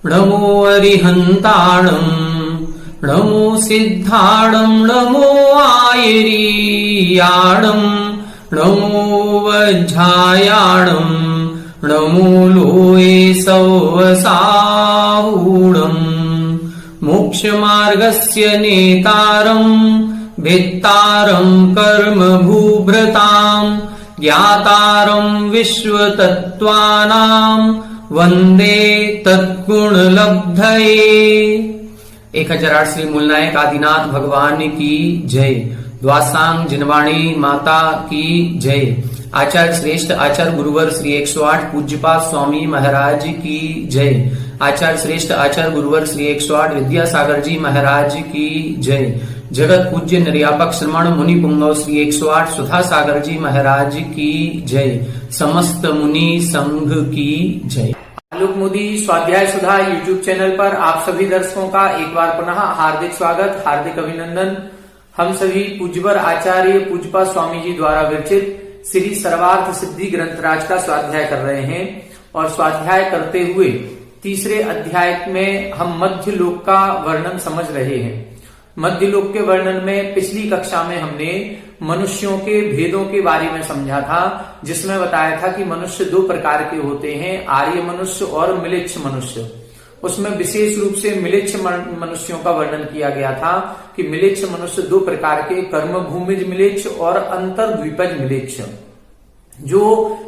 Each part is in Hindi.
नमो अरिहन्ताणम् नमो सिद्धाणम् नमो आयरीयाणम् नमो वज्झायाणम् नमो लोये सौवसाहूणम् मोक्षमार्गस्य नेतारम् वेत्तारम् कर्मभूभृताम् ज्ञातारम् विश्वतत्त्वानाम् वंदे तत्गुणलब्धये। 1008 श्री मूलनायक आदिनाथ भगवान की जय। द्वासांग जिनवाणी माता की जय। आचार्य श्रेष्ठ आचार्य गुरुवर श्री 108 पूज्यपाद स्वामी महाराज की जय। आचार्य श्रेष्ठ आचार्य गुरुवर श्री 108 विद्यासागर जी महाराज की जय। जगत पूज्य निर्यापक श्रमण मुनि पुंगव श्री 108 सुधा सागर जी महाराज की जय। समस्त मुनि संघ की जय। आलोक मोदी स्वाध्याय सुधा यूट्यूब चैनल पर आप सभी दर्शकों का एक बार पुनः हार्दिक स्वागत, हार्दिक अभिनंदन। हम सभी पूज्यवर आचार्य पूज्यपाद स्वामी जी द्वारा विरचित श्री सर्वार्थ सिद्धि ग्रंथराज का स्वाध्याय कर रहे हैं और स्वाध्याय करते हुए तीसरे अध्याय में हम मध्य लोक का वर्णन समझ रहे हैं। मध्य लोक के वर्णन में पिछली कक्षा में हमने मनुष्यों के भेदों के बारे में समझा था, जिसमें बताया था कि मनुष्य दो प्रकार के होते हैं, आर्य मनुष्य और म्लेच्छ मनुष्य। उसमें विशेष रूप से म्लेच्छ मनुष्यों का वर्णन किया गया था कि म्लेच्छ मनुष्य दो प्रकार के, कर्म भूमिज म्लेच्छ और अंतर्द्वीपज म्लेच्छ। जो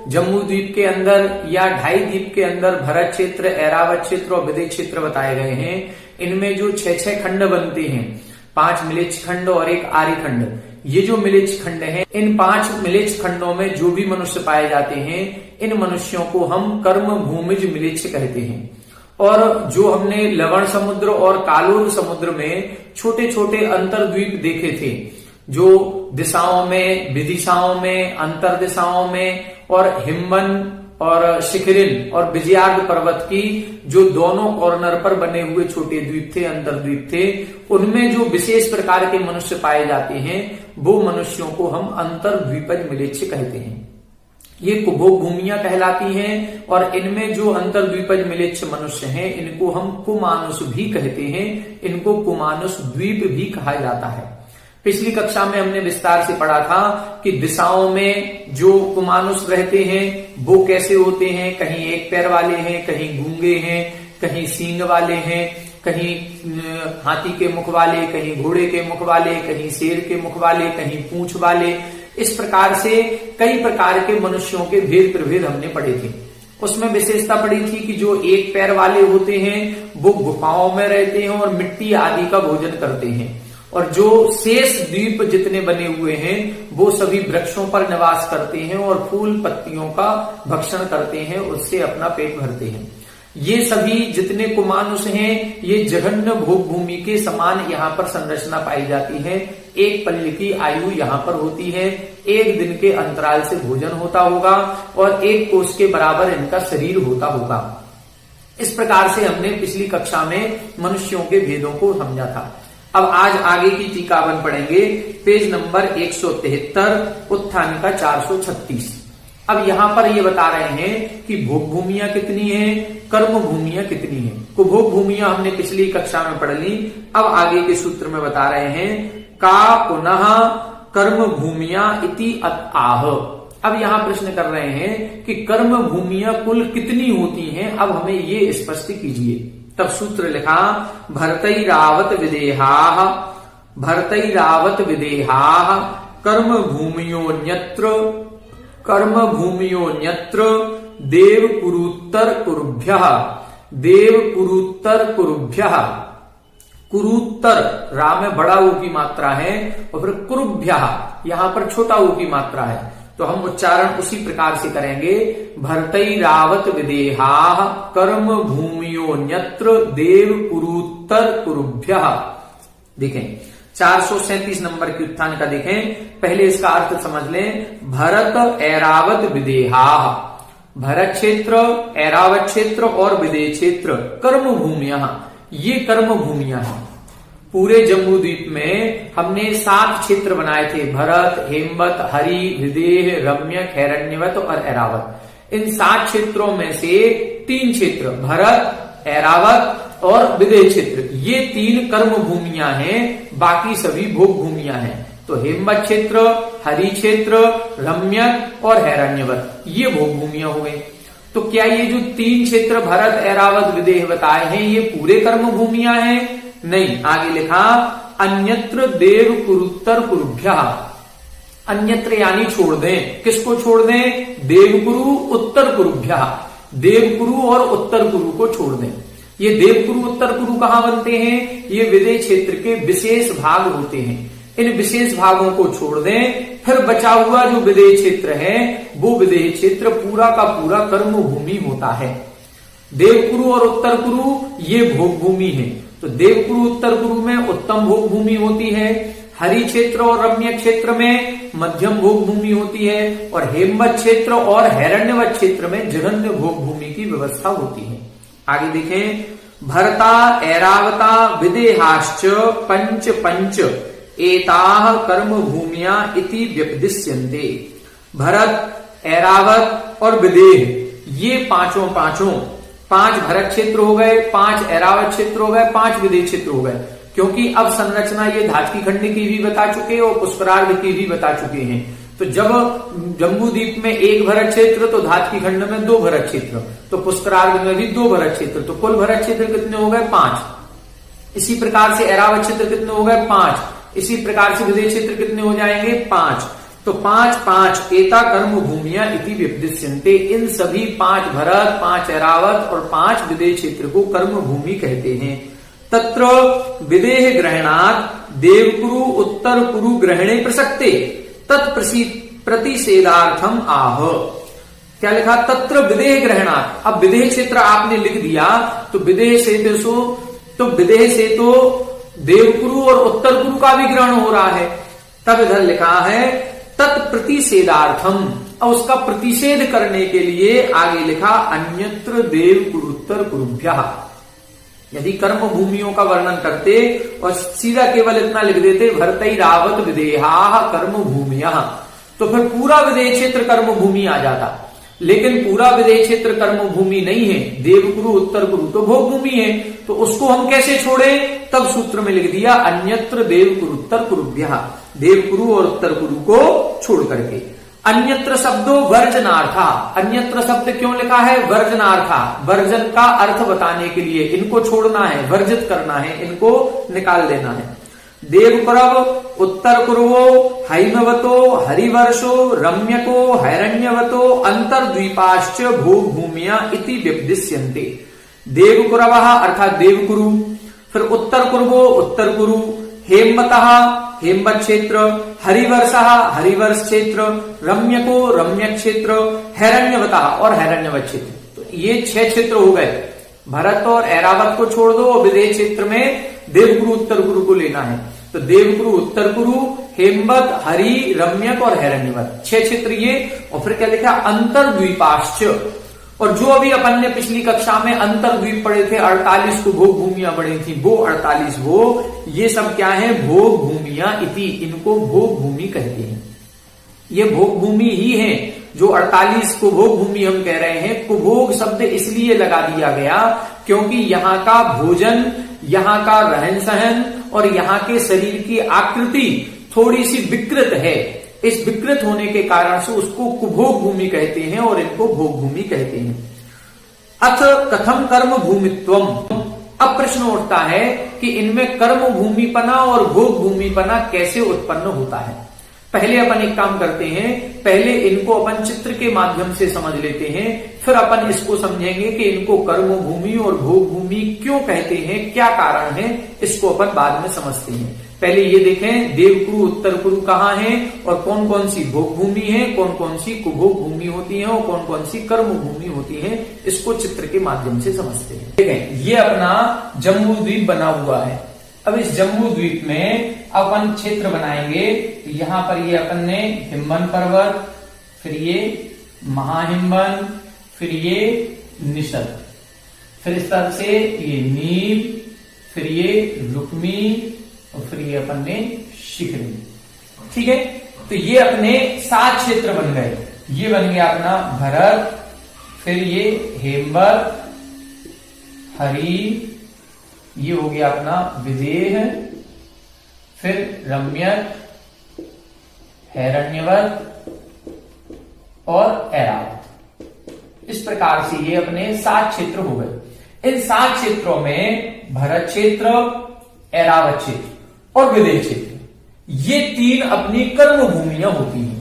जम्मू द्वीप के अंदर या ढाई द्वीप के अंदर भरत क्षेत्र, ऐरावत क्षेत्र और विदेह क्षेत्र बताए गए हैं, इनमें जो 6 खंड बनते हैं, 5 म्लेच्छ खंड और 1 आर्य खंड। ये जो म्लेच्छ खंड हैं, इन 5 म्लेच्छ खंडों में जो भी मनुष्य पाए जाते हैं, इन मनुष्यों को हम कर्म भूमिज म्लेच्छ कहते हैं। और जो हमने लवण समुद्र और कालोर समुद्र में छोटे छोटे अंतर्द्वीप देखे थे, जो दिशाओं में, विदिशाओं में, अंतर दिशाओं में और हिमवन और शिखरिन और विजयार्द पर्वत की जो दोनों कॉर्नर पर बने हुए छोटे द्वीप थे, अंतर्द्वीप थे, उनमें जो विशेष प्रकार के मनुष्य पाए जाते हैं, वो मनुष्यों को हम अंतर्द्वीपज म्लेच्छ कहते हैं। ये कुभोग भूमियां कहलाती हैं और इनमें जो अंतर्द्वीपज म्लेच्छ मनुष्य हैं, इनको हम कुमानुष भी कहते हैं। इनको कुमानुष द्वीप भी कहा जाता है। पिछली कक्षा में हमने विस्तार से पढ़ा था कि दिशाओं में जो कुमानुष रहते हैं वो कैसे होते हैं। कहीं एक पैर वाले हैं, कहीं गूंगे हैं, कहीं सींग वाले हैं, कहीं हाथी के मुख वाले, कहीं घोड़े के मुख वाले, कहीं शेर के मुख वाले, कहीं पूंछ वाले। इस प्रकार से कई प्रकार के मनुष्यों के भेद प्रभेद हमने पढ़े थे। उसमें विशेषता पड़ी थी कि जो एक पैर वाले होते हैं वो गुफाओं में रहते हैं और मिट्टी आदि का भोजन करते हैं, और जो शेष द्वीप जितने बने हुए हैं वो सभी वृक्षों पर निवास करते हैं और फूल पत्तियों का भक्षण करते हैं, उससे अपना पेट भरते हैं। ये सभी जितने कुमानुष हैं, ये जघन्य भोग भूमि के समान यहाँ पर संरचना पाई जाती है। एक पल्ल की आयु यहाँ पर होती है, एक दिन के अंतराल से भोजन होता होगा और एक कोष के बराबर इनका शरीर होता होगा। इस प्रकार से हमने पिछली कक्षा में मनुष्यों के भेदों को समझा था। अब आज आगे की टीकावन पढ़ेंगे, पेज नंबर 173, उत्थानिका 436। अब यहाँ पर ये बता रहे हैं कि भोग भूमियां कितनी हैं, कर्म भूमियां कितनी हैं। कुभोग भूमियां हमने पिछली कक्षा में पढ़ ली। अब आगे के सूत्र में बता रहे हैं, का पुनः कर्म भूमियां इति आह। अब यहाँ प्रश्न कर रहे हैं कि कर्म भूमियां कुल कितनी होती हैं, अब हमें ये स्पष्ट कीजिए। तब सूत्र लिखा, भरतैरावत विदेहाः भरतैरावत विदेहाः कर्म भूमियोऽन्यत्र देव कुरुत्तर कुरुभ्यः देव कुरुत्तर कुरुभ्यः। कुरुत्तर रा में बड़ा ऊ की मात्रा है और फिर कुरुभ्यः यहाँ पर छोटा ऊ की मात्रा है, तो हम उच्चारण उसी प्रकार से करेंगे, भरतैरावत विदेहाः कर्म भूमियोऽन्यत्र देव कुरुत्तर कुरुभ्यः। देखें 437 नंबर की उत्थान का देखें। पहले इसका अर्थ समझ लें, भरत ऐरावत विदेहाः, भरत क्षेत्र, ऐरावत क्षेत्र और विदेह क्षेत्र कर्म भूमियां, ये कर्म भूमियां हैं। पूरे जम्बू द्वीप में हमने 7 क्षेत्र बनाए थे, भरत, हेमवत, हरि, विदेह, रम्यक, हिरण्यवत और ऐरावत। इन 7 क्षेत्रों में से 3 क्षेत्र भरत ऐरावत और विदेह क्षेत्र, ये 3 कर्म भूमियां हैं, बाकी सभी भोग भूमियां हैं। तो हेमवत क्षेत्र, हरि क्षेत्र, रम्यक और हैरण्यवत, ये भोग भूमियां हो गई। तो क्या ये जो 3 क्षेत्र भरत, ऐरावत, विदेह बताए हैं, ये पूरे कर्म भूमियां हैं? नहीं, आगे लिखा अन्यत्र देव कुरुत्तर कुरुभ्यः, अन्यत्र यानी छोड़ दें। किसको छोड़ दें? देवकुरु उत्तर कुरुभ्यः, देवकुरु और उत्तर कुरु को छोड़ दें। ये देवकुरु उत्तर कुरु कहां बनते हैं? ये विदेह क्षेत्र के विशेष भाग होते हैं। इन विशेष भागों को छोड़ दें, फिर बचा हुआ जो विदेह क्षेत्र है वो विदेह क्षेत्र पूरा का पूरा कर्म भूमि होता है। देवकुरु और उत्तर कुरु ये भोग भूमि है। तो देवकुरु उत्तर कुरु में उत्तम भोग भूमि होती है, हरि क्षेत्र और रम्य क्षेत्र में मध्यम भोग भूमि होती है, और हेमवत क्षेत्र और हैरण्यवत क्षेत्र में जघन्य भोग भूमि की व्यवस्था होती है। आगे देखें, भरता ऐरावता विदेहाश्च पंच पंच एताः कर्म भूमिया इति व्यपदिश्यन्ते। भरत, ऐरावत और विदेह ये पांचों 5 भरत क्षेत्र हो गए, 5 ऐरावत क्षेत्र हो गए, 5 विदेह क्षेत्र हो गए। क्योंकि अब संरचना ये धातकी खंड की भी बता चुके और पुष्करार्ध की भी बता चुके हैं। तो जब जम्बू द्वीप में 1 भरत क्षेत्र, तो धातकी खंड में 2 भरत क्षेत्र, तो पुष्करार्ध में भी 2 भरत क्षेत्र, तो कुल भरत क्षेत्र कितने हो गए? 5। इसी प्रकार से ऐरावत क्षेत्र कितने हो गए? 5। इसी प्रकार से विदेह क्षेत्र कितने हो जाएंगे? 5। तो 5 एता कर्म भूमिया इति व्यपदिश्यन्ते, इन सभी 5 भरत, 5 ऐरावत और 5 विदेह क्षेत्र को कर्म भूमि कहते हैं। तत्र विदेह ग्रहणात् देवकुरु उत्तर कुरु ग्रहणे प्रसक्ते तत्प्रतिषेधार्थम आह। क्या लिखा? तत्र विदेह ग्रहणात्। अब विदेह क्षेत्र आपने लिख दिया, तो विदेह से तो देवकुरु और उत्तर कुरु का भी ग्रहण हो रहा है। तब इधर लिखा है तत्प्रतिषेधार्थम, और उसका प्रतिषेध करने के लिए आगे लिखा अन्यत्र देव कुरुत्तर कुरुभ्यः। यदि कर्म भूमियों का वर्णन करते और सीधा केवल इतना लिख देते भरतैरावत विदेहा कर्म भूमियः, तो फिर पूरा विदेह क्षेत्र कर्म भूमि आ जाता। लेकिन पूरा विदेह क्षेत्र कर्म भूमि नहीं है, देवकुरु उत्तर कुरु तो भोग भूमि है। तो उसको हम कैसे छोड़े? तब सूत्र में लिख दिया अन्यत्र देव कुरुत्तर कुरुभ्यः, देवकुरु और उत्तर कुरु को छोड़ करके। अन्यत्र शब्दों वर्जनार्था, अन्यत्र शब्द क्यों लिखा है? वर्जनार्था, वर्जन का अर्थ बताने के लिए। इनको छोड़ना है, वर्जित करना है, इनको निकाल देना है। देवकुरव उत्तर कुरवो हैमवतो हरिवर्षो रम्यको हैरण्यवतो अंतर्द्वीपाश्च भोग भूमिया इति व्यपदिश्यन्ते। देवकुरवः अर्थात देवकुरु, फिर उत्तर कुरवो उत्तर कुरु, हेमवतः हेमवत क्षेत्र, हरिवर्षः हरिवर्ष क्षेत्र, रम्यको रम्य क्षेत्र, हैरण्यवतः और हैरण्यवत क्षेत्र। तो ये 6 क्षेत्र हो गए। भरत और ऐरावत को छोड़ दो और विदेह क्षेत्र में देवकुरु उत्तर कुरु को लेना है। तो देवकुरु उत्तर कुरु, हेमवत, हरि, रम्यक और हैरण्यवत 6 क्षेत्र ये। और फिर क्या लिखा? अंतर्द्वीपाश्च। और जो अभी अपन ने पिछली कक्षा में अंतर्द्वीप पढ़े थे, 48 को भोग भूमियां पढ़ी थी, वो 48 ये सब क्या है? भोग भूमियां इति, इनको भोग भूमि कहते हैं। ये भोग भूमि ही है जो 48 को भोग भूमि हम कह रहे हैं। कुभोग शब्द इसलिए लगा दिया गया क्योंकि यहाँ का भोजन, यहाँ का रहन सहन और यहाँ के शरीर की आकृति थोड़ी सी विकृत है। इस विकृत होने के कारण से उसको कुभोग भूमि कहते हैं और इनको भोग भूमि कहते हैं। अथ कथम कर्म भूमित्वम। अब प्रश्न उठता है कि इनमें कर्म भूमिपना और भोग भूमिपना कैसे उत्पन्न होता है। पहले अपन एक काम करते हैं, पहले इनको अपन चित्र के माध्यम से समझ लेते हैं, फिर अपन इसको समझेंगे कि इनको कर्म भूमि और भोग भूमि क्यों कहते हैं, क्या कारण है, इसको अपन बाद में समझते हैं। पहले ये देखें देवकुरु उत्तर कुरु कहाँ है और कौन कौन सी भोग भूमि है, कौन कौन सी कुभोग भूमि होती है और कौन कौन सी कर्म भूमि होती है, इसको चित्र के माध्यम से समझते हैं। देखें ये अपना जम्बू द्वीप बना हुआ है। अब इस जम्बू द्वीप में अपन क्षेत्र बनाएंगे। यहाँ पर ये अपन ने हिमवन पर्वत, फिर ये महाहिमवन, फिर ये निषद, फिर इस तरह से ये नील, फिर ये रुक्मी और फिर ये अपन ने शिखरी। ठीक है, तो ये अपने 7 क्षेत्र बन गए। ये बन गया अपना भरत, फिर ये हेमवत, हरि, ये हो गया अपना विदेह, फिर रम्यक, हिरण्यवत और ऐरावत। इस प्रकार से ये अपने 7 क्षेत्र हो गए। इन 7 क्षेत्रों में भरत क्षेत्र, ऐरावत क्षेत्र और विदेह क्षेत्र, ये 3 अपनी कर्म भूमियां होती हैं।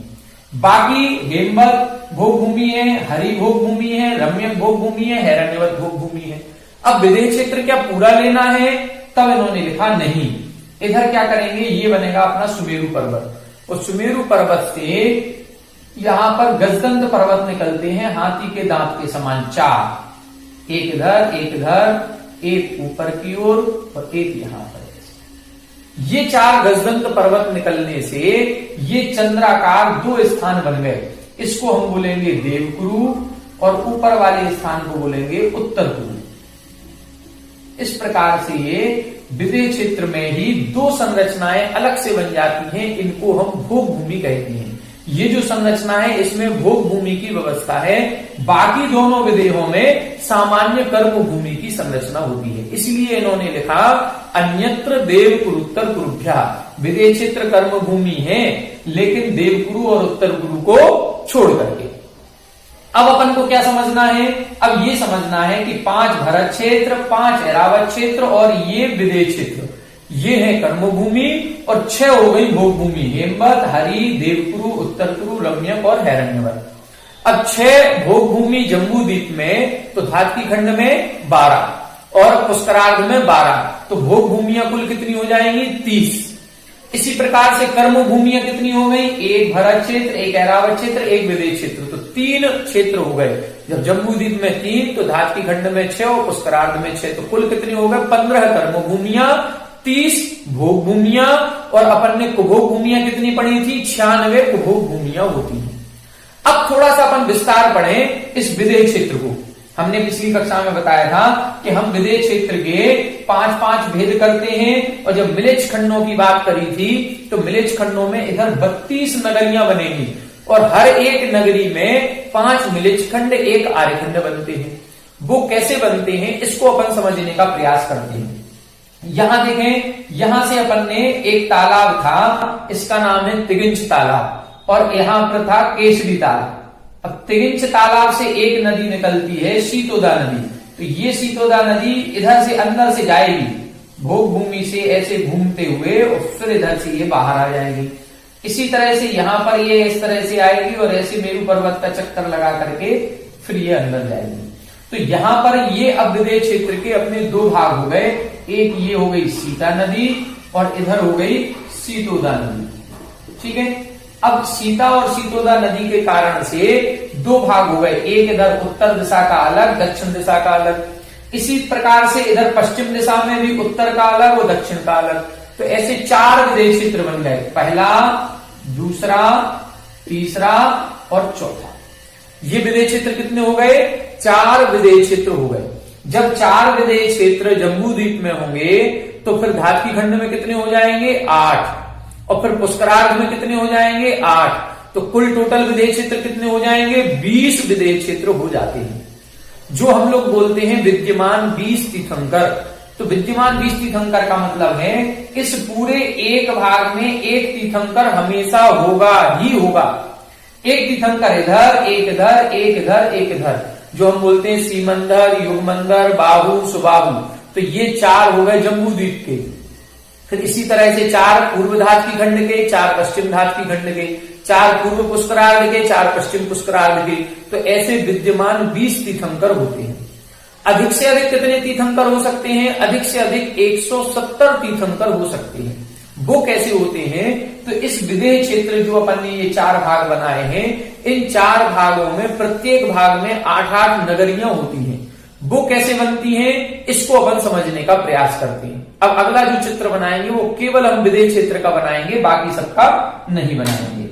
बाकी हेमवत भोग भूमि है, हरि भोग भूमि है, रम्यक भोग भूमि है, हिरण्यवत भोग भूमि है। अब विदेह क्षेत्र क्या पूरा लेना है? तब इन्होंने लिखा नहीं, इधर क्या करेंगे, ये बनेगा अपना सुमेरु पर्वत, और सुमेरु पर्वत से यहां पर गजदंत पर्वत निकलते हैं हाथी के दांत के समान 4, एक इधर, एक ऊपर की ओर और एक यहां पर। ये 4 गजदंत पर्वत निकलने से ये चंद्राकार 2 स्थान बन गए। इसको हम बोलेंगे देवकुरु और ऊपर वाले स्थान को बोलेंगे उत्तर कुरु। इस प्रकार से ये विदेह क्षेत्र में ही 2 संरचनाएं अलग से बन जाती हैं, इनको हम भोग भूमि कहते हैं। ये जो संरचना है इसमें भोग भूमि की व्यवस्था है, बाकी दोनों विदेहों में सामान्य कर्म भूमि की संरचना होती है। इसलिए इन्होंने लिखा अन्यत्र देवकुरुत्तर कुरुभ्या, विदेह क्षेत्र कर्म भूमि है लेकिन देवकुरु और उत्तर कुरु को छोड़ करके। अब अपन को क्या समझना है? अब ये समझना है कि 5 भरत क्षेत्र, 5 ऐरावत क्षेत्र और ये विदेह क्षेत्र, ये है कर्म भूमि, और 6 हो गई भोग भूमि, हेमवत, हरि, देवकुरु, उत्तर कुरु, रम्यक और हिरण्यवत। अब 6 भोग भूमि जम्बू द्वीप में, तो धातकी खंड में 12 और पुष्करार्ध में 12, तो भोग भूमियां कुल कितनी हो जाएंगी? 30। इसी प्रकार से कर्म भूमियां कितनी हो गई? 1 भरत क्षेत्र, 1 ऐरावत क्षेत्र, 1 विदेह क्षेत्र, तो 3 क्षेत्र हो गए। जब जम्बू द्वीप में 3, तो धातकी खंड में 6 और पुष्करार्ध में 6, तो कुल कितनी हो गए? 15 कर्म भूमियां, 30 भोग भूमियां, और अपन ने कुभोग भूमियां कितनी पढ़ी थी? 96 कुभोग भूमियां होती हैं। अब थोड़ा सा अपन विस्तार पढ़ें इस विदेह क्षेत्र को। हमने पिछली कक्षा में बताया था कि हम विदेह क्षेत्र के 5-5 भेद करते हैं, और जब मिलेच्छ खंडों की बात करी थी तो मिलेच्छ खंडों में इधर 32 नगरियां बनेगी, और हर एक नगरी में 5 मिलेच्छ खंड, 1 आर्यखंड बनते हैं। वो कैसे बनते हैं इसको अपन समझने का प्रयास करते हैं। यहां देखें, यहां से अपन ने एक तालाब था, इसका नाम है तिगिंच तालाब, और यहां पर था केसरी तालाब। अब तिगिंच तालाब से एक नदी निकलती है, सीतोदा नदी, तो ये सीतोदा नदी इधर से अंदर से जाएगी, भोग भूमि से ऐसे घूमते हुए, और फिर इधर से ये बाहर आ जाएगी। इसी तरह से यहां पर ये इस तरह से आएगी और ऐसे मेरू पर्वत का चक्कर लगा करके फिर ये अंदर जाएगी। तो यहां पर ये अब विदेह क्षेत्र के अपने 2 भाग हो गए, एक ये हो गई सीता नदी और इधर हो गई सीतोदा नदी। ठीक है, अब सीता और सीतोदा नदी के कारण से 2 भाग हो गए, एक इधर उत्तर दिशा का अलग, दक्षिण दिशा का अलग। इसी प्रकार से इधर पश्चिम दिशा में भी उत्तर का अलग और दक्षिण का अलग। तो ऐसे 4 विदेह क्षेत्र बन गए, पहला, दूसरा, तीसरा और चौथा। ये विदेह क्षेत्र कितने हो गए? 4 विदेह क्षेत्र हो गए। जब 4 विदेह क्षेत्र जम्बू द्वीप में होंगे तो फिर धातकी खंड में कितने हो जाएंगे? 8, और फिर पुष्करार्ध में कितने हो जाएंगे? 8। तो कुल टोटल विदेह क्षेत्र कितने हो जाएंगे? 20 विदेह क्षेत्र हो जाते हैं, जो हम लोग बोलते हैं विद्यमान 20 तीर्थंकर। तो विद्यमान 20 तीर्थंकर का मतलब है इस पूरे एक भाग में एक तीर्थंकर हमेशा होगा ही होगा। एक तीर्थंकर इधर, एक इधर, एक इधर, एक इधर, जो हम बोलते हैं सीमंदर, युगमंदर, बाहु, सुबाहु। तो ये 4 हो गए जम्बू द्वीप के। फिर इसी तरह से 4 पूर्व धातकी खंड के, 4 पश्चिम धातकी खंड के, 4 पूर्व पुष्करार्ध के, 4 पश्चिम पुष्करार्ध के। तो ऐसे विद्यमान 20 तीर्थंकर होते हैं। अधिक से अधिक कितने तीर्थंकर हो सकते हैं? अधिक से अधिक 170 तीर्थंकर हो सकते हैं। वो कैसे होते हैं? तो इस विदेह क्षेत्र जो अपन ने ये 4 भाग बनाए हैं, इन 4 भागों में प्रत्येक भाग में 8-8 नगरियां होती हैं। वो कैसे बनती हैं इसको अपन समझने का प्रयास करते हैं। अब अगला जो चित्र बनाएंगे वो केवल हम विदेह क्षेत्र का बनाएंगे, बाकी सबका नहीं बनाएंगे।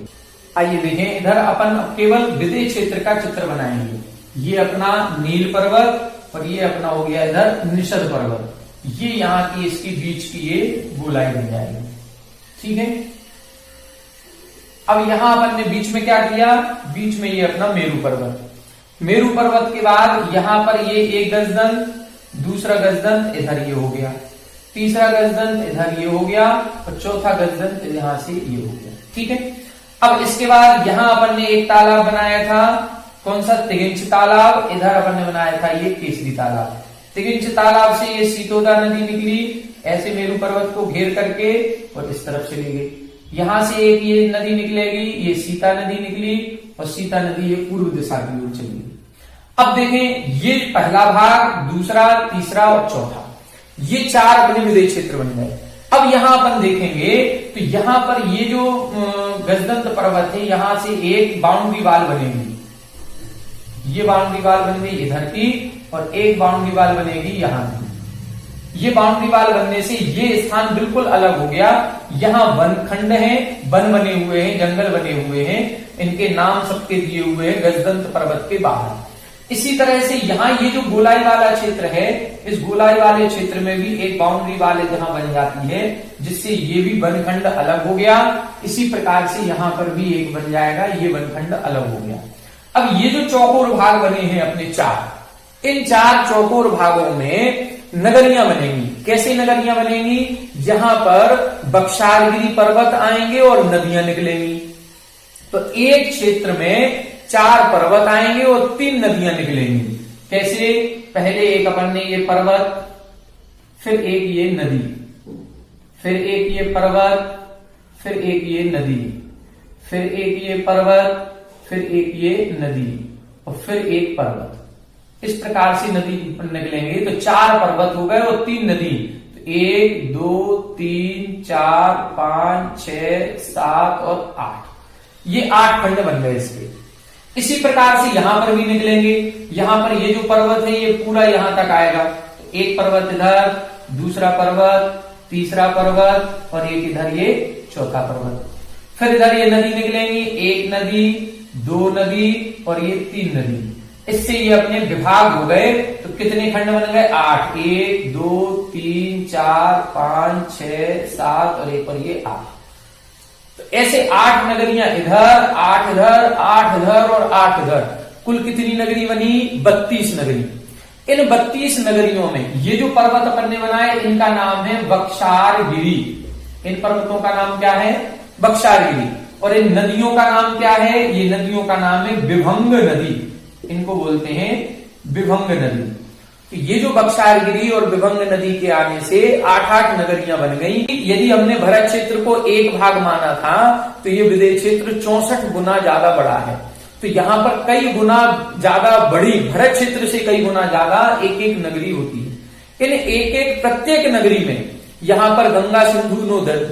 आइए देखें, इधर अपन केवल विदेह क्षेत्र का चित्र बनाएंगे। ये अपना नील पर्वत और ये अपना हो गया इधर निषद पर्वत। ये यहाँ की इसकी बीच की ये गोलाई बन जाएगी। ठीक है, अब यहां अपन ने बीच में क्या किया? बीच में ये अपना मेरू पर्वत। मेरू पर्वत के बाद यहां पर ये एक गजदंत, दूसरा गजदंत इधर ये हो गया, तीसरा गजदंत इधर ये हो गया और चौथा गजदंत यहां से ये हो गया। ठीक है, अब इसके बाद यहां अपन ने एक तालाब बनाया था, कौन सा? तिगिंच तालाब। इधर अपन ने बनाया था ये केसरी तालाब। तिगिंच तालाब से ये सीतोदा नदी निकली ऐसे मेरू पर्वत को घेर करके और इस तरफ चली गई। यहां से एक ये नदी निकलेगी, ये सीता नदी निकली और सीता नदी ये पूर्व दिशा की ओर चली गई। अब देखें, ये पहला भाग, दूसरा, तीसरा और चौथा, ये 4 अपने विदेह क्षेत्र बन गए। अब यहां अपन देखेंगे तो यहां पर ये जो गजदंत पर्वत है, यहां से एक बाउंड्री वाल बनेगी, ये बाउंड्री वाल बन गई इधर की और एक बाउंड्री वाल बनेगी यहां की। ये बाउंड्री वाल बनने से ये स्थान बिल्कुल अलग हो गया। यहां वन खंड है, वन बने हुए हैं, जंगल बने हुए हैं, इनके नाम सबके दिए हुए हैं गजदंत पर्वत के बाहर। इसी तरह से यहां ये जो गोलाई वाला क्षेत्र है, इस गोलाई वाले क्षेत्र में भी एक बाउंड्री वाल जहां बन जाती है, जिससे ये भी वनखंड अलग हो गया। इसी प्रकार से यहां पर भी एक बन जाएगा, ये वनखंड अलग हो गया। अब ये जो चौकोर भाग बने हैं अपने 4, इन 4 चौकोर भागों में नगरियां बनेंगी। कैसे नगरियां बनेंगी? यहां पर बख्शारगिरी पर्वत आएंगे और नदियां निकलेंगी। तो एक क्षेत्र में 4 पर्वत आएंगे और 3 नदियां निकलेंगी। कैसे? पहले एक अपन ने ये पर्वत, फिर एक ये नदी, फिर एक ये पर्वत, फिर एक ये नदी, फिर एक ये पर्वत, फिर एक ये नदी और फिर एक पर्वत। इस प्रकार से नदी निकलेंगे तो 4 पर्वत हो गए और 3 नदी। तो 1 2 3 4 5 6 7 और 8, ये 8 खंड बन गए इसके। इसी प्रकार से यहां पर भी निकलेंगे। यहां पर ये जो पर्वत है ये पूरा यहां तक आएगा। तो एक पर्वत इधर, दूसरा पर्वत, तीसरा पर्वत और एक इधर ये चौथा पर्वत। फिर इधर ये नदी निकलेंगी, एक नदी, 2 नदी और ये 3 नदी। इससे ये अपने विभाग हो गए। तो कितने खंड बन गए? 8। 1 2 3 4 5 6 7 और एक और ये 8। तो ऐसे 8 नगरियां इधर, 8 इधर, 8 इधर और 8 इधर। कुल कितनी नगरी बनी? 32 नगरी। इन 32 नगरियों में ये जो पर्वत अपन ने बनाए इनका नाम है बख्शारगिरी। इन पर्वतों का नाम क्या है? बख्शारगिरी। और इन नदियों का नाम क्या है? ये नदियों का नाम है विभंग नदी। इनको बोलते हैं विभंग नदी। तो ये जो बख्शारगिरी और विभंग नदी के आने से 8-8 नगरियां बन गई। यदि हमने भरत क्षेत्र को एक भाग माना था तो ये विदेह क्षेत्र 64 गुना ज्यादा बड़ा है। तो यहां पर कई गुना ज्यादा बड़ी, भरत क्षेत्र से कई गुना ज्यादा एक एक नगरी होती है। इन एक एक प्रत्येक नगरी में यहां पर गंगा सिंधु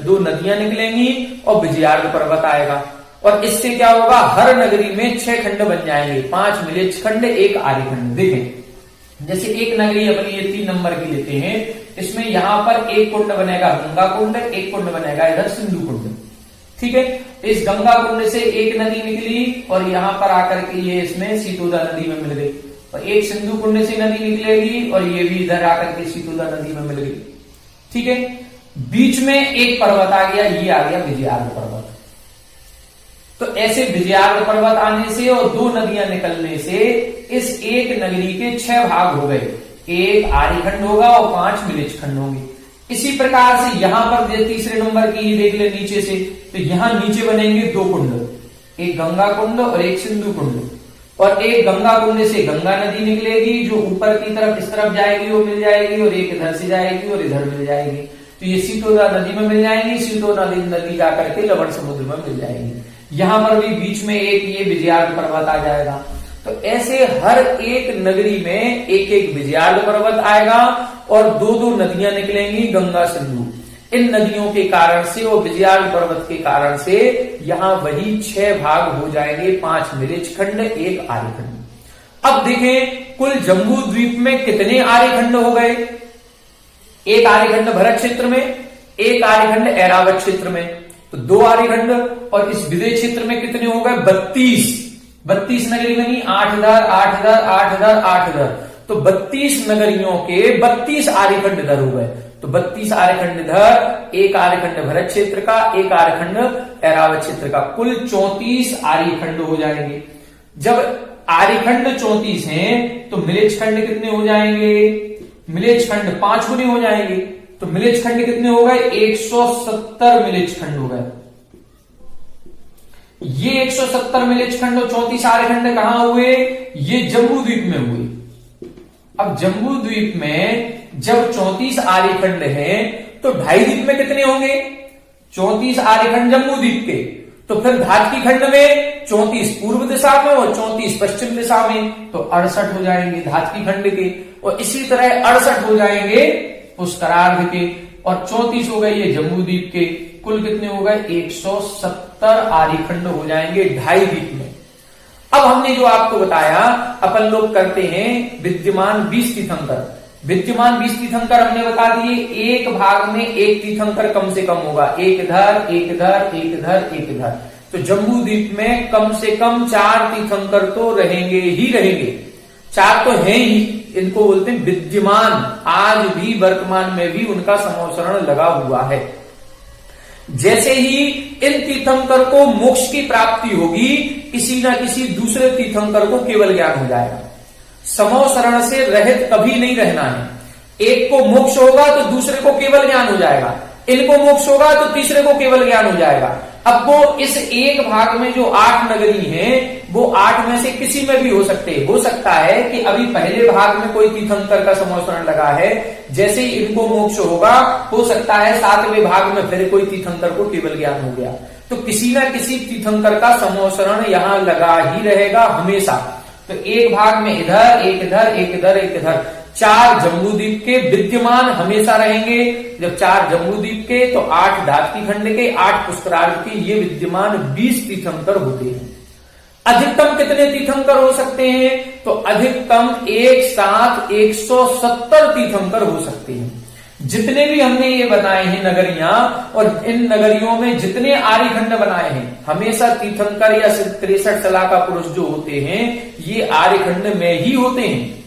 2 नदियां निकलेंगी और विजयार्घ पर्वत आएगा। और इससे क्या होगा? हर नगरी में 6 खंड बन जाएंगे, 5 मिलेच्छ खंड, 1 आर्यखंड। देखें, जैसे एक नगरी अपनी ये 3 नंबर की लेते हैं, इसमें यहां पर एक कुंड बनेगा गंगा कुंड, एक कुंड बनेगा इधर सिंधु कुंड। ठीक है, इस गंगा कुंड से एक नदी निकली और यहां पर आकर के ये इसमें सीतोदा नदी में मिल गई। और एक सिंधु कुंड से नदी निकलेगी और ये भी इधर आकर के सीतोदा नदी में मिल गई। ठीक है, बीच में एक पर्वत आ गया, ये आ गया विजयार्घ पर्वत। तो ऐसे विजयार्घ पर्वत आने से और 2 नदियां निकलने से इस एक नगरी के 6 भाग हो गए। 1 आर्यखंड होगा और 5 मिलेच्छ खंड होंगे। इसी प्रकार से यहां पर तीसरे नंबर की देख ले नीचे से, तो यहां नीचे बनेंगे 2 कुंड, एक गंगा कुंड और एक सिंधु कुंड। और एक गंगा कुंड से गंगा नदी निकलेगी जो ऊपर की तरफ इस तरफ जाएगी, वो मिल जाएगी, और एक इधर से जाएगी और इधर मिल जाएगी। तो ये सीतोदा नदी में मिल जाएंगी, सीतोदा नदी जाकर के लवण समुद्र में मिल जाएगी। यहां पर भी बीच में एक ये विजयार्घ पर्वत आ जाएगा। तो ऐसे हर एक नगरी में एक एक विजयार्घ पर्वत आएगा और 2-2 नदियां निकलेंगी गंगा सिंधु। इन नदियों के कारण से और विजयार्घ पर्वत के कारण से यहां वही 6 भाग हो जाएंगे, 5 मिलेच्छ खंड, 1 आर्यखंड। अब देखें कुल जम्बू द्वीप में कितने आर्यखंड हो गए? 1 आर्यखंड भरत क्षेत्र में, 1 आर्यखंड ऐरावत क्षेत्र में, तो 2 आर्यखंड। और इस विदेह क्षेत्र में कितने हो गए? 32 नगरी बनी, 8 इधर, 8 इधर, 8 इधर, 8 इधर। तो 32 नगरियों के 32 आर्यखंड इधर हो गए। तो 32 आर्यखंड इधर, 1 आर्यखंड भरत क्षेत्र का, 1 आर्यखंड ऐरावत क्षेत्र का, कुल 34 आर्यखंड हो जाएंगे। जब आर्यखंड 34 हैं तो मिलेच्छ खंड कितने हो जाएंगे? मिलेज खंड 5 गुने हो जाएंगे, तो मिलेज खंड कितने हो गए? 170 मिलेज खंड हो गए। ये 170 मिलेज खंड और 34 आर्यखंड कहां हुए? ये जम्बू द्वीप में हुए। अब जम्बू द्वीप में जब 34 आर्यखंड हैं तो ढाई द्वीप में कितने होंगे? 34 आर्यखंड जम्बू द्वीप के, तो फिर धातकी खंड में 34 पूर्व दिशा में और 34 पश्चिम दिशा में, तो 68 हो जाएंगे धातकी खंड के, और इसी तरह 68 हो जाएंगे पुष्करार्ध के, और 34 हो गए ये जम्बू द्वीप के। कुल कितने हो गए? 170 आर्यखंड हो जाएंगे ढाई द्वीप में। अब हमने जो आपको बताया, अपन लोग करते हैं विद्यमान 20 तीर्थंकर। विद्यमान 20 तीर्थंकर हमने बता दिए, एक भाग में एक तीर्थंकर कम से कम होगा, एक इधर एक इधर एक इधर एक इधर। तो जम्बू द्वीप में कम से कम 4 तीर्थंकर तो रहेंगे ही रहेंगे। 4 तो हैं ही, इनको बोलते हैं विद्यमान। आज भी वर्तमान में भी उनका समोसरण लगा हुआ है। जैसे ही इन तीर्थंकर को मोक्ष की प्राप्ति होगी, किसी ना किसी दूसरे तीर्थंकर को केवल ज्ञान हो जाएगा। समोसरण से रहित कभी नहीं रहना है। एक को मोक्ष होगा तो दूसरे को केवल ज्ञान हो जाएगा, इनको मोक्ष होगा तो तीसरे को केवल ज्ञान हो जाएगा। अब वो इस एक भाग में जो 8 नगरी हैं, वो 8 में से किसी में भी हो सकते हैं। हो सकता है कि अभी पहले भाग में कोई तीर्थंकर का समोसरण लगा है, जैसे ही इनको मोक्ष होगा, हो सकता है 7वें भाग में फिर कोई तीर्थंकर को केवल ज्ञान हो गया। तो किसी ना किसी तीर्थंकर का समोसरण यहां लगा ही रहेगा हमेशा। तो एक भाग में इधर एक इधर एक इधर एक इधर, 4 जम्बूद्वीप के विद्यमान हमेशा रहेंगे। जब 4 जम्बूद्वीप के तो 8 धातकी खंड के, 8 पुष्करार्ध के, ये विद्यमान 20 तीर्थंकर होते हैं। अधिकतम कितने तीर्थंकर हो सकते हैं? तो अधिकतम एक साथ 170 तीर्थंकर हो सकते हैं। जितने भी हमने ये बनाए हैं नगरियां, और इन नगरियों में जितने आर्यखंड बनाए हैं, हमेशा तीर्थंकर या 63 सलाका पुरुष जो होते हैं, ये आर्यखंड में ही होते हैं।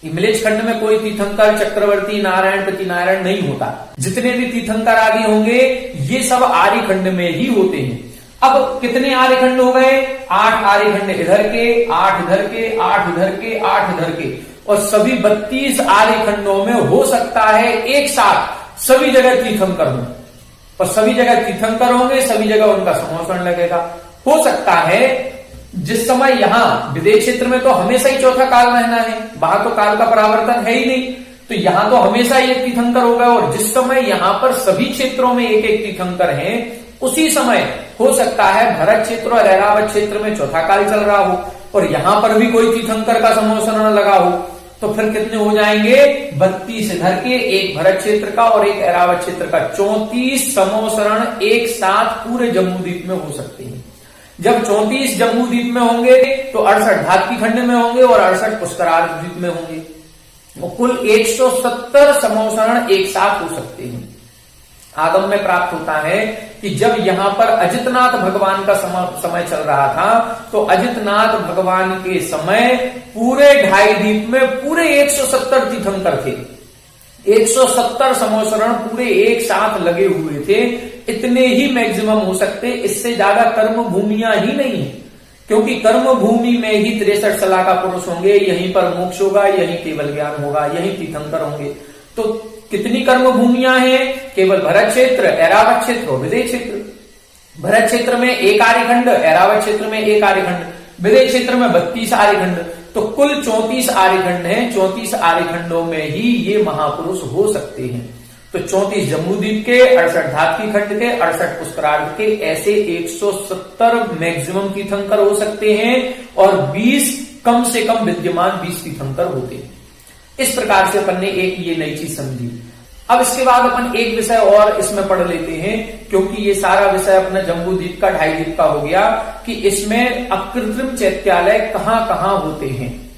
मिलेज खंड में कोई तीर्थंकर चक्रवर्ती नारायण पति नारायण नहीं होता। जितने भी तीर्थंकर आदि होंगे, ये सब आर्यखंड में ही होते हैं। अब कितने आर्यखंड हो गए? 8 आर्यखंड इधर के, 8 इधर के, 8 इधर के, 8 इधर के, और सभी 32 आर्यखंडों में हो सकता है एक साथ सभी जगह तीर्थंकर हों, और सभी जगह तीर्थंकर होंगे, सभी जगह उनका समोसरण लगेगा। हो सकता है जिस समय यहां विदेश क्षेत्र में तो हमेशा ही चौथा काल रहना है, वहां तो काल का परावर्तन है ही नहीं, तो यहां तो हमेशा ही एक तीर्थंकर होगा। और जिस समय यहां पर सभी क्षेत्रों में एक एक तीर्थंकर हैं, उसी समय हो सकता है भरत क्षेत्र और ऐरावत क्षेत्र में चौथा काल चल रहा हो, और यहां पर भी कोई तीर्थंकर का समोसरण लगा हो। तो फिर कितने हो जाएंगे? 32 इधर के, एक भरत क्षेत्र का और एक ऐरावत क्षेत्र का, 34 समोसरण एक साथ पूरे जम्बूद्वीप में हो सकते हैं। जब 34 जम्बूद्वीप में होंगे तो 68 धातकी खंड में होंगे और 68 पुष्करार्ध द्वीप में होंगे। कुल 170 समोसरण एक साथ हो सकते हैं। आगम में प्राप्त होता है कि जब यहां पर अजितनाथ भगवान का समय चल रहा था, तो अजितनाथ भगवान के समय पूरे ढाई द्वीप में पूरे 170 तीर्थंकर थे। 170 समोसरण पूरे एक साथ लगे हुए थे। इतने ही मैक्सिमम हो सकते, इससे ज्यादा कर्म भूमियां ही नहीं है, क्योंकि कर्म भूमि में ही 63 सलाका पुरुष होंगे, यहीं पर मोक्ष होगा, यहीं केवल ज्ञान होगा, यहीं तीर्थंकर होंगे। तो कितनी कर्म भूमियां हैं? केवल भरत क्षेत्र, ऐरावत क्षेत्र और विदेश क्षेत्र। भरत क्षेत्र में एक आर्यखंड, ऐरावत क्षेत्र में एक आर्यखंड, विदेश क्षेत्र में 32 आर्यखंड। तो कुल 34 आर्यखंड हैं। 34 आर्यखंडों में ही ये महापुरुष हो सकते हैं। तो 34 जम्बूद्वीप के, 68 धातकी खंड के, 68 पुष्करार्ध के, ऐसे 170 मैक्सिमम तीर्थंकर हो सकते हैं, और 20 कम से कम विद्यमान 20 तीर्थंकर होते हैं। इस प्रकार से अपन ने एक ये नई चीज समझी। अब इसके बाद अपन एक विषय और इसमें पढ़ लेते हैं, क्योंकि ये सारा विषय अपना जम्बूद्वीप का, ढाई द्वीप का हो गया, कि इसमें अकृत्रिम चैत्यालय कहां कहां होते हैं।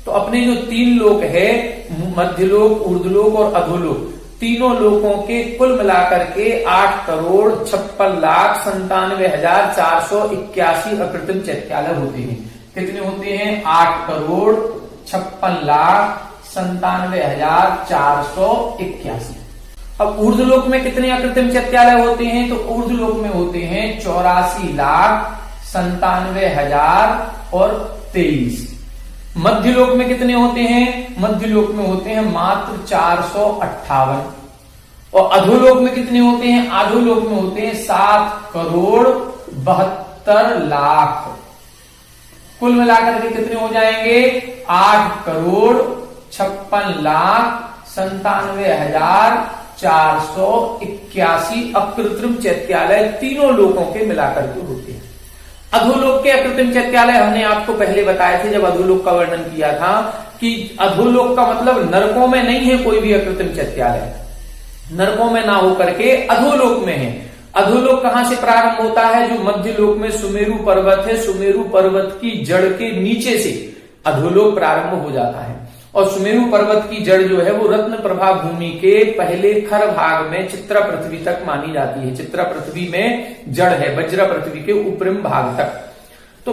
तो अपने जो 3 लोक है, मध्यलोक, ऊर्ध्वलोक और अधोलोक, तीनों लोकों के कुल मिलाकर के 8,56,97,481 अकृत्रिम चैत्यालय होते हैं। कितने होते हैं? 8,56,97,481। अब ऊर्ध्वलोक में कितने अकृत्रिम चैत्यालय होते हैं? तो ऊर्ध्वलोक में होते हैं 84,97,000 और 23। मध्यलोक में कितने होते हैं? मध्यलोक में होते हैं मात्र 458। और अधोलोक में कितने होते हैं? अधोलोक में होते हैं 7,72,00,000। कुल मिलाकर के कितने हो जाएंगे? 8,95,97,481 अकृत्रिम चैत्यालय तीनों लोकों के मिलाकर के होते हैं। अधोलोक के अकृत्रिम चैत्यालय हमने आपको पहले बताए थे जब अधोलोक का वर्णन किया था कि अधोलोक का मतलब नरकों में नहीं है कोई भी अकृत्रिम चैत्यालय, नरकों में ना होकर के अधोलोक में है। अधोलोक कहां से प्रारंभ होता है? जो मध्यलोक में सुमेरु पर्वत है, सुमेरु पर्वत की जड़ के नीचे से अधोलोक प्रारंभ हो जाता है। और सुमेरु पर्वत की जड़ जो है वो रत्न प्रभा भूमि के पहले खर भाग में चित्रा पृथ्वी तक मानी जाती है। चित्रा पृथ्वी में जड़ है, वज्र पृथ्वी के उपरिम भाग तक। तो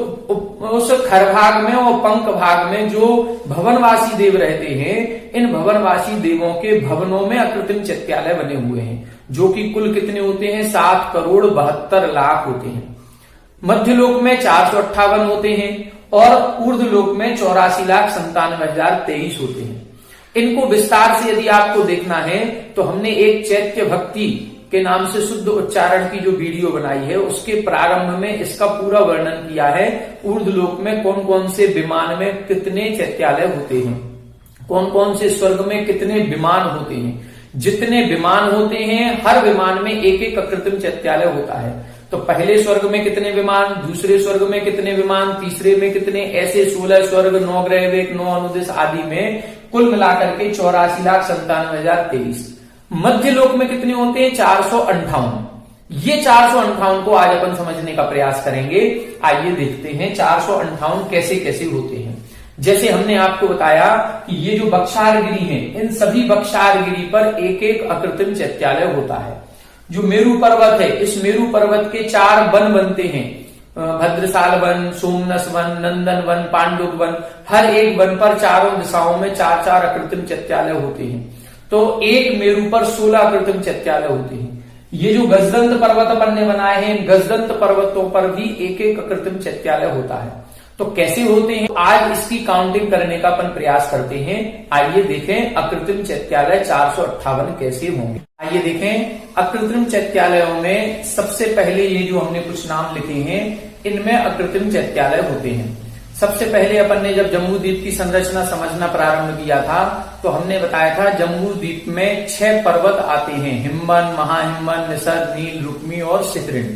उस खर भाग में और पंख भाग में जो भवनवासी देव रहते हैं, इन भवनवासी देवों के भवनों में अकृत्रिम चैत्यालय बने हुए हैं, जो कि कुल कितने होते हैं? 7,72,00,000 होते हैं। मध्यलोक में 458 होते हैं और ऊर्ध्वलोक में 84,97,023 होते हैं। इनको विस्तार से यदि आपको देखना है तो हमने एक चैत्य भक्ति के नाम से शुद्ध उच्चारण की जो वीडियो बनाई है उसके प्रारंभ में इसका पूरा वर्णन किया है। ऊर्ध्वलोक में कौन कौन से विमान में कितने चैत्यालय होते हैं, कौन कौन से स्वर्ग में कितने विमान होते हैं। जितने विमान होते हैं हर विमान में एक एक अकृत्रिम चैत्यालय होता है। तो पहले स्वर्ग में कितने विमान, दूसरे स्वर्ग में कितने विमान, तीसरे में कितने, ऐसे 16 स्वर्ग, 9 ग्रह, 9 अनुदेश आदि में कुल मिलाकर के 84,97,023। मध्यलोक में कितने होते हैं? 458। ये 458 को आज अपन समझने का प्रयास करेंगे। आइए देखते हैं 458 कैसे कैसे होते हैं। जैसे हमने आपको बताया कि ये जो बक्षारगिरी है, इन सभी बक्षारगिरी पर एक एक अकृत्रिम चैत्यालय होता है। जो मेरु पर्वत है, इस मेरु पर्वत के 4 वन बनते हैं, भद्रसाल वन, सोमनस वन, नंदन वन, पांडुक वन। हर एक वन पर चारों दिशाओं में 4-4 अकृत्रिम चैत्यालय होते हैं। तो एक मेरु पर 16 अकृत्रिम चैत्यालय होते हैं। ये जो गजदंत पर्वत अपन ने बनाए हैं, गजदंत पर्वतों पर भी एक एक अकृत्रिम चैत्यालय होता है। तो कैसे होते हैं आज इसकी काउंटिंग करने का अपन प्रयास करते हैं। आइए देखें अकृत्रिम चैत्यालय 458 कैसे होंगे। आइए देखें अकृत्रिम चैत्यालयों में सबसे पहले ये जो हमने कुछ नाम लिखे हैं, इनमें अकृत्रिम चैत्यालय होते हैं। सबसे पहले अपन ने जब जम्बू द्वीप की संरचना समझना प्रारंभ किया था तो हमने बताया था जम्बू द्वीप में 6 पर्वत आते हैं, हिमवन, महाहिमवन, निसर्ग, नील, रुक्मी और शिखरिण।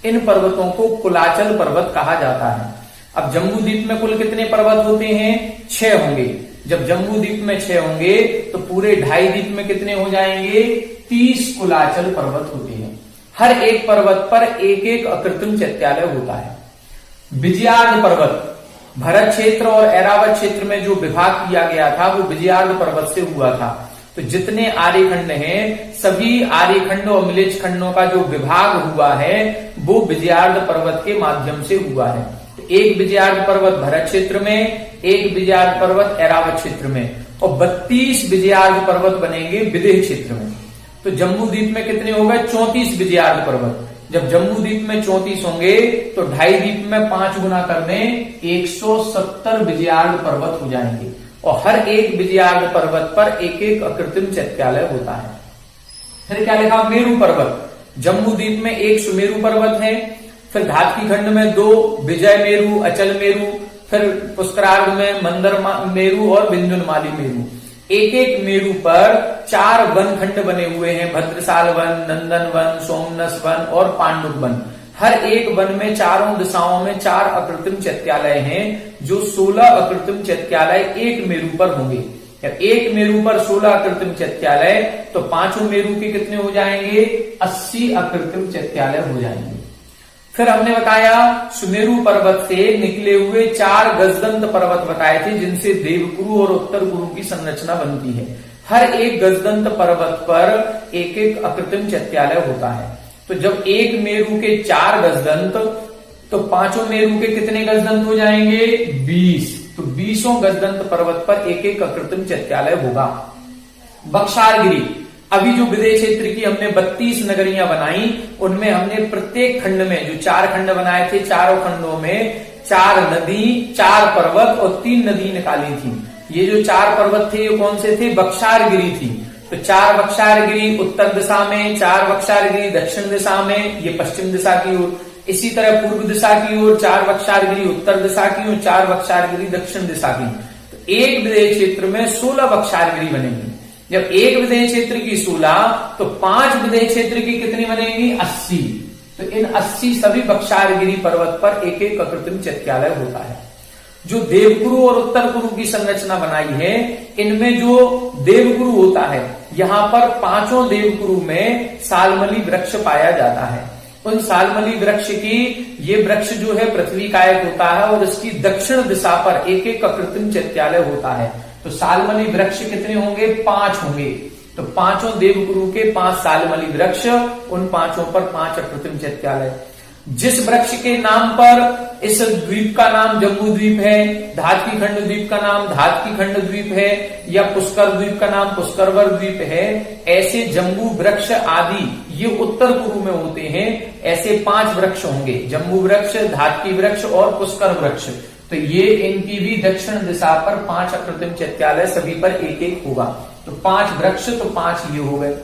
इन पर्वतों को कुलाचल पर्वत कहा जाता है। अब जम्बू द्वीप में कुल कितने पर्वत होते हैं? 6 होंगे। जब जम्बू द्वीप में 6 होंगे तो पूरे 2.5 द्वीप में कितने हो जाएंगे? 30 कुलाचल पर्वत होते हैं। हर एक पर्वत पर एक एक अकृत्रिम चैत्यालय होता है। विजयार्ध पर्वत, भरत क्षेत्र और ऐरावत क्षेत्र में जो विभाग किया गया था वो विजयार्ध पर्वत से हुआ था। तो जितने आर्यखंड हैं, सभी आर्यखंड और मिलेच खंडों का जो विभाग हुआ है वो विजयार्ध पर्वत के माध्यम से हुआ है। एक विजयार्ध पर्वत भरत क्षेत्र में, एक विजयार्ध पर्वत ऐरावत क्षेत्र में और 32 विजयार्ध पर्वत बनेंगे विदेह क्षेत्र में। तो जम्बू द्वीप में कितने हो गए? 34 विजयार्ध पर्वत। जब जम्बू द्वीप में 34 होंगे तो 2.5 द्वीप में 5 गुना करने 170 विजयार्ध पर्वत हो जाएंगे और हर एक विजयार्ध पर्वत पर एक एक अकृत्रिम चैत्यालय होता है। फिर क्या लिखा? मेरु पर्वत। जम्बू द्वीप में एक सुमेरु पर्वत है, फिर धातकी खंड में 2 विजय मेरु, अचल मेरु, फिर पुष्करार्ध में मंदर मेरु और बिंदुनमाली मेरु। एक एक मेरु पर 4 वन खंड बने हुए हैं, भद्रसाल वन, नंदन वन, सोमनस वन और पांडुक वन। हर एक वन में चारों दिशाओं में 4 अकृत्रिम चैत्यालय हैं, जो 16 अकृत्रिम चैत्यालय एक मेरु पर होंगे। एक मेरु पर 16 अकृत्रिम चैत्यालय तो 5 मेरु के कितने हो जाएंगे? 80 अकृत्रिम चैत्यालय हो जाएंगे। फिर हमने बताया सुमेरु पर्वत से निकले हुए 4 गजदंत पर्वत बताए थे, जिनसे देवगुरु और उत्तर गुरु की संरचना बनती है। हर एक गजदंत पर्वत पर एक एक अकृत्रिम चैत्यालय होता है। तो जब एक मेरु के 4 गजदंत तो 5 मेरु के कितने गजदंत हो जाएंगे? 20। तो 20 गजदंत पर्वत पर एक एक अकृत्रिम चैत्यालय होगा। बक्षारगिरी, अभी जो विदेह क्षेत्र की हमने 32 नगरियां बनाई, उनमें हमने प्रत्येक खंड में जो 4 खंड बनाए थे, चारों खंडों में 4 नदी, 4 पर्वत और 3 नदी निकाली थी। ये जो 4 पर्वत थे ये कौन से थे? बक्षारगिरी थी। तो 4 बक्षारगिरी उत्तर दिशा में, 4 बक्षारगिरी दक्षिण दिशा में, ये पश्चिम दिशा की ओर। इसी तरह पूर्व दिशा की ओर 4 बक्षारगिरी उत्तर दिशा की और 4 बक्षारगिरी दक्षिण दिशा की। तो एक विदेह क्षेत्र में 16 बक्षारगिरी बनेंगी। जब एक विदेह क्षेत्र की 16 तो 5 विदेह क्षेत्र की कितनी बनेंगी? 80। तो इन 80 सभी बक्षारगिरी पर्वत पर एक एक अकृत्रिम चैत्यालय होता है। जो देवगुरु और उत्तर गुरु की संरचना बनाई है, इनमें जो देवगुरु होता है, यहाँ पर 5 देवगुरु में सालमली वृक्ष पाया जाता है। उन सालमली वृक्ष की ये वृक्ष जो है पृथ्वी कायक होता है और इसकी दक्षिण दिशा पर एक एक अकृत्रिम चैत्यालय होता है। तो सालमली वृक्ष कितने होंगे? 5 होंगे। तो 5 देवगुरु के 5 सालमली वृक्ष, उन 5 पर 5 अकृत्रिम चैत्यालय। जिस वृक्ष के नाम पर इस द्वीप का नाम जम्बू द्वीप है, धातकी खंड द्वीप का नाम धातकी खंड द्वीप है, या पुष्कर द्वीप का नाम पुष्करवर द्वीप है, ऐसे जम्बू वृक्ष आदि ये उत्तर पूर्व में होते हैं। ऐसे 5 वृक्ष होंगे, जम्बू वृक्ष, धातकी वृक्ष और पुष्कर वृक्ष। तो ये इनकी भी दक्षिण दिशा पर 5 अकृत्रिम चैत्यालय, सभी पर एक एक होगा। तो 5 वृक्ष, तो 5 ये हो गए।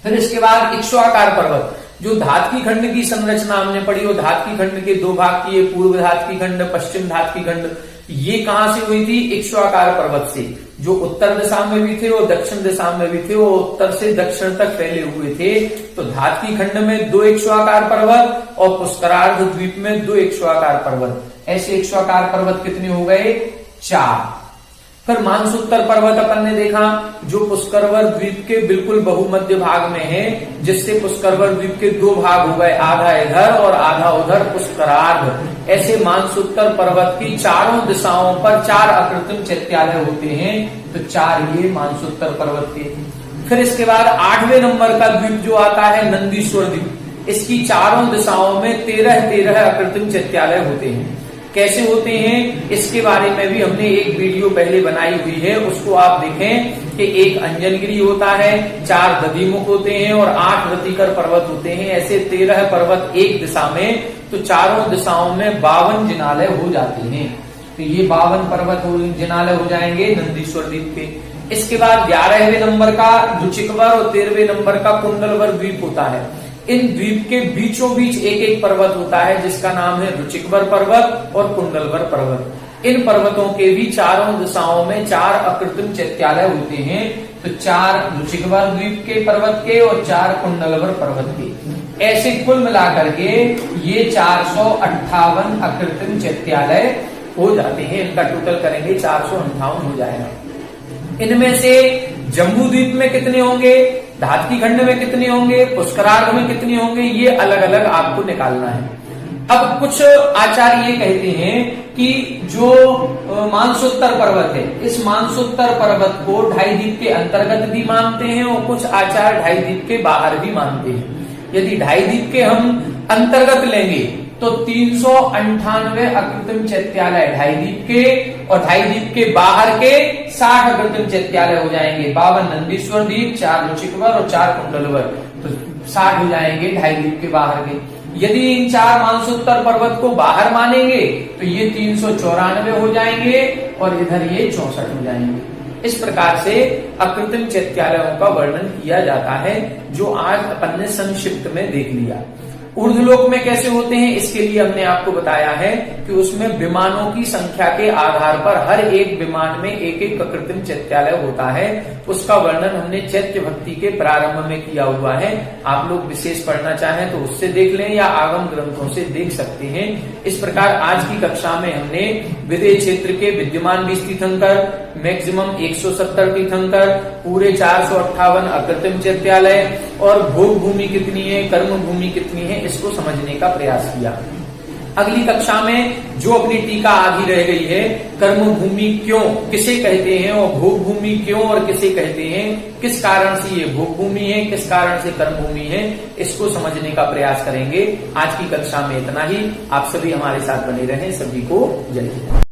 फिर इसके बाद इक्ष्वाकार पर्वत, जो धातकी खंड की संरचना हमने पढ़ी, वो धातकी खंड के 2 भाग किए, पूर्व धातकी खंड, पश्चिम धातकी खंड। ये कहां से हुई थी? इक्ष्वाकार पर्वत से। जो उत्तर दिशा में भी थे वो दक्षिण दिशा में भी थे, वो उत्तर से दक्षिण तक फैले हुए थे। तो धातकी खंड में 2 इक्ष्वाकार पर्वत और पुष्करार्ध द्वीप में 2 इक्ष्वाकार पर्वत। ऐसे इक्ष्वाकार पर्वत कितने हो गए? 4। फिर मानसोत्तर पर्वत अपन ने देखा, जो पुष्करवर द्वीप के बिल्कुल बहुमध्य भाग में है, जिससे पुष्करवर द्वीप के 2 भाग हो गए, आधा इधर और आधा उधर, पुष्करार्ध। ऐसे मानसोत्तर पर्वत की 4 दिशाओं पर 4 अकृत्रिम चैत्यालय होते हैं। तो 4 ये मानसोत्तर पर्वत के। फिर इसके बाद 8वें नंबर का द्वीप जो आता है नंदीश्वर द्वीप, इसकी 4 दिशाओं में 13 अकृत्रिम चैत्यालय होते हैं। कैसे होते हैं इसके बारे में भी हमने एक वीडियो पहले बनाई हुई है, उसको आप देखें कि एक अंजनगिरी होता है, 4 दधिमुख होते हैं और 8 रतिकर पर्वत होते हैं। ऐसे 13 पर्वत एक दिशा में, तो 4 दिशाओं में 52 जिनालय हो जाते हैं। तो ये 52 पर्वत जिनालय हो जाएंगे नंदीश्वर द्वीप के। इसके बाद 11वें नंबर का रुचिकवर और 13वें नंबर का कुंडलवर द्वीप होता है। इन द्वीप के बीचों बीच एक एक पर्वत होता है, जिसका नाम है रुचिकवर पर्वत और कुंडलवर पर्वत। इन पर्वतों के भी 4 दिशाओं में 4 अकृत्रिम चैत्यालय होते हैं। तो 4 रुचिकवर द्वीप के पर्वत के और 4 कुंडलवर पर्वत के। ऐसे कुल मिलाकर के ये 458 अकृत्रिम चैत्यालय हो जाते हैं। इनका टोटल करेंगे 458 हो जाएगा। इनमें से जम्बू द्वीप में कितने होंगे, धातकी खंड में कितने होंगे, पुष्करार्ध में कितने होंगे, ये अलग अलग आपको निकालना है। अब कुछ आचार्य ये कहते हैं कि जो मानसोत्तर पर्वत है, इस मानसोत्तर पर्वत को ढाई द्वीप के अंतर्गत भी मानते हैं और कुछ आचार्य ढाई द्वीप के बाहर भी मानते हैं। यदि ढाई द्वीप के हम अंतर्गत लेंगे तो 398 अकृत्रिम चैत्यालय ढाई द्वीप के, और ढाई द्वीप के बाहर के 60 अकृत्रिम चैत्यालय हो जाएंगे। 52 नंदीश्वर द्वीप, 4 रुचिकवर और 4 कुंडलवर, तो 60 हो जाएंगे ढाई द्वीप के बाहर के। यदि इन 4 मानसोत्तर पर्वत को बाहर मानेंगे तो ये 394 हो जाएंगे और इधर ये 64 हो जाएंगे। इस प्रकार से अकृत्रिम चैत्यालयों का वर्णन किया जाता है, जो आज अपन ने संक्षिप्त में देख लिया। ऊर्ध्वलोक में कैसे होते हैं इसके लिए हमने आपको बताया है कि उसमें विमानों की संख्या के आधार पर हर एक विमान में एक एक अकृत्रिम चैत्यालय होता है। उसका वर्णन हमने चैत्य भक्ति के प्रारंभ में किया हुआ है। आप लोग विशेष पढ़ना चाहें तो उससे देख लें या आगम ग्रंथों से देख सकते हैं। इस प्रकार आज की कक्षा में हमने विदेह क्षेत्र के विद्यमान 20 तीर्थंकर, मैक्सिमम 170 तीर्थंकर, पूरे 458 अकृत्रिम चैत्यालय और भोग भूमि कितनी है, कर्म भूमि कितनी है, इसको समझने का प्रयास किया। अगली कक्षा में जो अपनी टीका आधी रह गई है, कर्म भूमि क्यों किसे कहते हैं और भोग भूमि क्यों और किसे कहते हैं, किस कारण से ये भोग भूमि है, किस कारण से कर्म भूमि है, इसको समझने का प्रयास करेंगे। आज की कक्षा में इतना ही। आप सभी हमारे साथ बने रहें। सभी को जय हिंद।